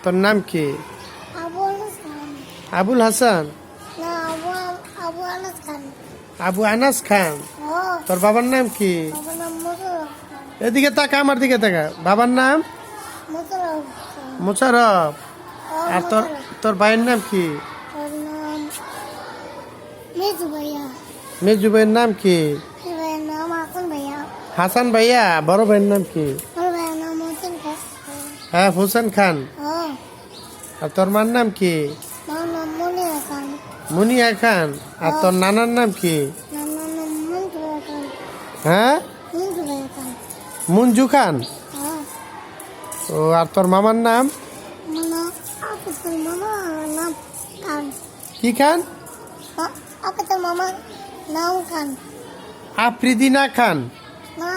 তোর নাম কি? আবুল হাসান। আবুল হাসান? না, আবু আনাস খান। আবু আনাস খান? ও, তোর বাবার নাম কি? বাবার নাম মোশাররফ খান। এদিকে তাকা, আমার দিকে তাকা। বাবার নাম মোশাররফ খান। মোশাররফ। ও, আর তোর মোশাররফ। তোর ভাইয়ের নাম কি? ওর নাম মেজু ভাইয়া। মেজু ভাইয়ের নাম কি? এই ভাইয়ের নাম হাসান ভাইয়া। হাসান ভাইয়া। বড় ভাইয়ের নাম কি? ওর ভাইয়ের নাম হোসেন খান। হ্যাঁ, হোসেন খান। ও, আর তোর মার নাম কি? মার নাম মুনিয়া খান। মুনিয়া খান। আর তোর নানার নাম কি? নানার নাম মঞ্জু ভাইয়া খান। হ্যাঁ, মঞ্জু ভাইয়া খান। মঞ্জু খান। ও, ও, আর তোর মামার নাম আমার নাম আপিসুল মামা নাম খান। কি খান? আপিসুল মামা নাম খান। আফ্রিদিনা খান। না,